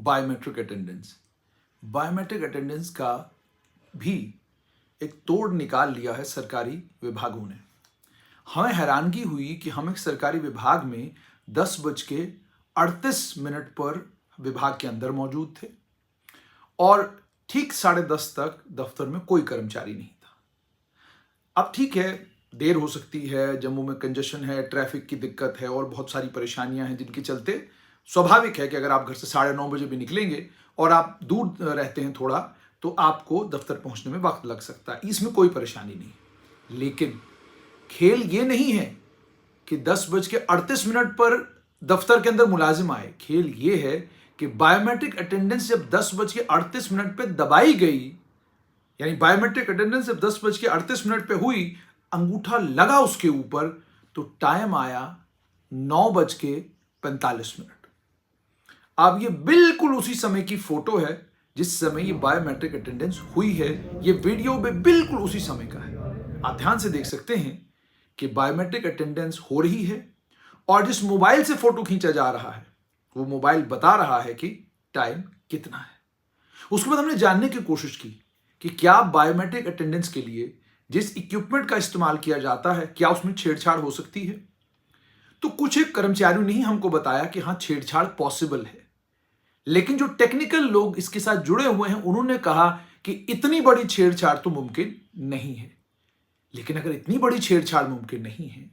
Biometric attendance. Biometric attendance का भी एक तोड़ निकाल लिया है सरकारी विभागों ने। हमें हैरानगी हुई कि हम एक सरकारी विभाग में 10:38 पर विभाग के अंदर मौजूद थे और ठीक 10:30 तक दफ्तर में कोई कर्मचारी नहीं था। अब ठीक है, देर हो सकती है, जम्मू में कंजेशन है, ट्रैफिक की दिक्कत है और बहुत सारी परेशानियां हैं जिनके चलते स्वाभाविक है कि अगर आप घर से 9:30 बजे भी निकलेंगे और आप दूर रहते हैं थोड़ा, तो आपको दफ्तर पहुंचने में वक्त लग सकता है। इसमें कोई परेशानी नहीं। लेकिन खेल ये नहीं है कि 10:38 पर दफ्तर के अंदर मुलाजिम आए। खेल ये है कि बायोमेट्रिक अटेंडेंस जब 10:38 पे दबाई गई, यानी बायोमेट्रिक अटेंडेंस जब 10:38 पे हुई, अंगूठा लगा उसके ऊपर, तो टाइम आया 9:45। अब ये बिल्कुल उसी समय की फोटो है जिस समय ये बायोमेट्रिक अटेंडेंस हुई है। ये वीडियो में बिल्कुल उसी समय का है। आप ध्यान से देख सकते हैं कि बायोमेट्रिक अटेंडेंस हो रही है और जिस मोबाइल से फोटो खींचा जा रहा है वो मोबाइल बता रहा है कि टाइम कितना है। उसके बाद हमने जानने की कोशिश की कि क्या बायोमेट्रिक अटेंडेंस के लिए जिस इक्विपमेंट का इस्तेमाल किया जाता है, क्या उसमें छेड़छाड़ हो सकती है। तो कुछ एक कर्मचारियों ने ही हमको बताया कि हाँ, छेड़छाड़ पॉसिबल है। लेकिन जो टेक्निकल लोग इसके साथ जुड़े हुए हैं उन्होंने कहा कि इतनी बड़ी छेड़छाड़ तो मुमकिन नहीं है। लेकिन अगर इतनी बड़ी छेड़छाड़ मुमकिन नहीं है,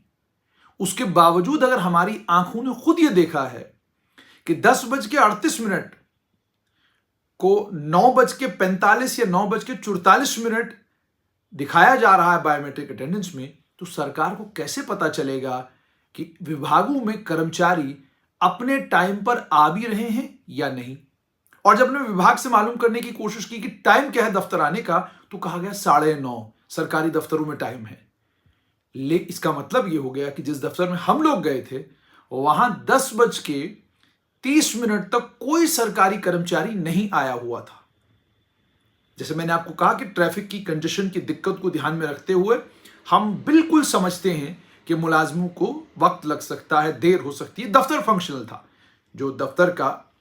उसके बावजूद अगर हमारी आंखों ने खुद यह देखा है कि 10:38 को 9:45 या 9:44 दिखाया जा रहा है बायोमेट्रिक अटेंडेंस में, तो सरकार को कैसे पता चलेगा कि विभागों में कर्मचारी अपने टाइम पर आ भी रहे हैं या नहीं। और जब हमने विभाग से मालूम करने की कोशिश की कि टाइम क्या है दफ्तर आने का, तो कहा गया 9:30 सरकारी दफ्तरों में टाइम है। इसका मतलब यह हो गया कि जिस दफ्तर में हम लोग गए थे वहां 10:30 तक कोई सरकारी कर्मचारी नहीं आया हुआ था। जैसे मैंने आपको कहा कि ट्रैफिक की कंजेशन की दिक्कत को ध्यान में रखते हुए हम बिल्कुल समझते हैं कि मुलाजिमों को वक्त लग सकता है, देर हो सकती है। दफ्तर फंक्शनल था। जो दफ्तर का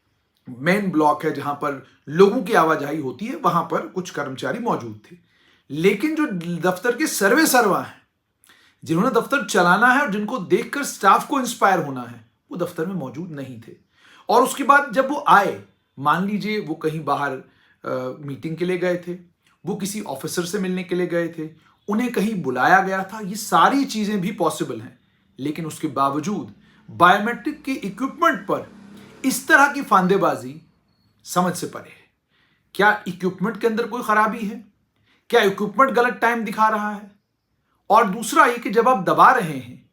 मेन ब्लॉक है जहां पर लोगों की आवाजाही होती है, वहां पर कुछ कर्मचारी मौजूद थे। लेकिन जो दफ्तर के सर्वा हैं, जिन्होंने दफ्तर चलाना है और जिनको देखकर स्टाफ को इंस्पायर होना है, वो दफ्तर में मौजूद नहीं थे। और उसके बाद जब वो आए, मान लीजिए वो कहीं बाहर मीटिंग के लिए गए थे, वो किसी ऑफिसर से मिलने के लिए गए थे, उन्हें कहीं बुलाया गया था, ये सारी चीजें भी पॉसिबल हैं। लेकिन उसके बावजूद बायोमेट्रिक के इक्विपमेंट पर इस तरह की फांदेबाजी समझ से परे है। क्या इक्विपमेंट के अंदर कोई खराबी है? क्या इक्विपमेंट गलत टाइम दिखा रहा है? और दूसरा ये कि जब आप दबा रहे हैं,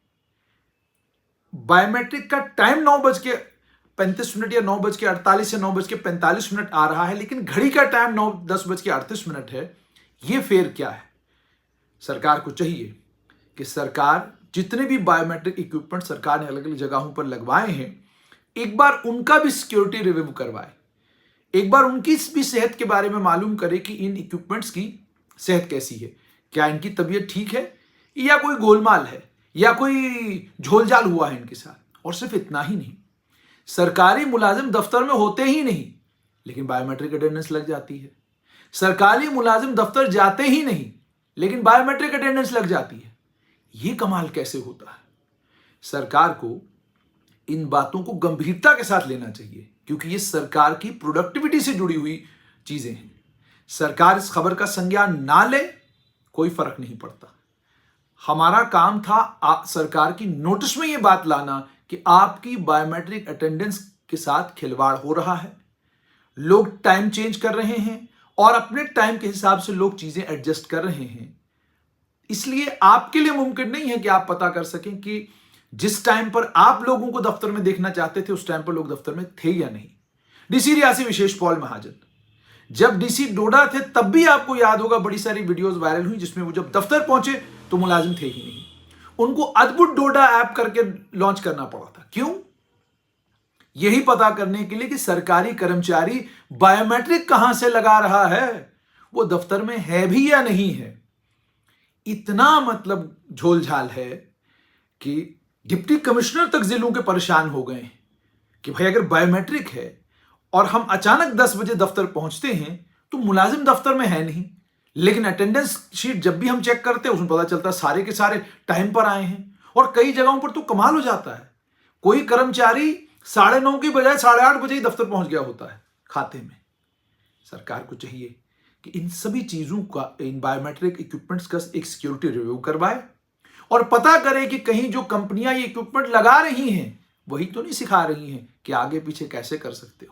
बायोमेट्रिक का टाइम 9:35 या 9:48 या 9:45 आ रहा है, लेकिन घड़ी का टाइम 10:38 है। यह फेर क्या है? सरकार को चाहिए कि सरकार जितने भी बायोमेट्रिक इक्विपमेंट सरकार ने अलग अलग जगहों पर लगवाए हैं, एक बार उनका भी सिक्योरिटी रिव्यू करवाए, एक बार उनकी भी सेहत के बारे में मालूम करे कि इन इक्विपमेंट्स की सेहत कैसी है, क्या इनकी तबीयत ठीक है या कोई गोलमाल है या कोई झोलझाल हुआ है इनके साथ। और सिर्फ इतना ही नहीं, सरकारी मुलाजिम दफ्तर में होते ही नहीं लेकिन बायोमेट्रिक अटेंडेंस लग जाती है। सरकारी मुलाजिम दफ्तर जाते ही नहीं लेकिन बायोमेट्रिक अटेंडेंस लग जाती है। यह कमाल कैसे होता है? सरकार को इन बातों को गंभीरता के साथ लेना चाहिए, क्योंकि ये सरकार की प्रोडक्टिविटी से जुड़ी हुई चीजें हैं। सरकार इस खबर का संज्ञान ना ले, कोई फर्क नहीं पड़ता। हमारा काम था सरकार की नोटिस में यह बात लाना कि आपकी बायोमेट्रिक अटेंडेंस के साथ खिलवाड़ हो रहा है, लोग टाइम चेंज कर रहे हैं और अपने टाइम के हिसाब से लोग चीजें एडजस्ट कर रहे हैं। इसलिए आपके लिए मुमकिन नहीं है कि आप पता कर सकें कि जिस टाइम पर आप लोगों को दफ्तर में देखना चाहते थे उस टाइम पर लोग दफ्तर में थे या नहीं। डीसी रियासी विशेष पॉल महाजन जब डीसी डोडा थे तब भी आपको याद होगा बड़ी सारी वीडियोस वायरल हुई जिसमें वो जब दफ्तर पहुंचे तो मुलाजिम थे ही नहीं। उनको अद्भुत डोडा ऐप करके लॉन्च करना पड़ा था। क्यों? यही पता करने के लिए कि सरकारी कर्मचारी बायोमेट्रिक कहां से लगा रहा है, वो दफ्तर में है भी या नहीं है। इतना मतलब झोलझाल है कि डिप्टी कमिश्नर तक जिलों के परेशान हो गए कि भाई अगर बायोमेट्रिक है और हम अचानक 10 बजे दफ्तर पहुंचते हैं तो मुलाजिम दफ्तर में है नहीं, लेकिन अटेंडेंस शीट जब भी हम चेक करते हैं उसमें पता चलता है सारे के सारे टाइम पर आए हैं। और कई जगहों पर तो कमाल हो जाता है, कोई कर्मचारी 9:30 की बजाय 8:30 बजे ही दफ्तर पहुंच गया होता है खाते में। सरकार को चाहिए कि इन सभी चीजों का, इन बायोमेट्रिक इक्विपमेंट्स का एक सिक्योरिटी रिव्यू करवाए और पता करे कि कहीं जो कंपनियां ये इक्विपमेंट लगा रही हैं वही तो नहीं सिखा रही हैं कि आगे पीछे कैसे कर सकते हो।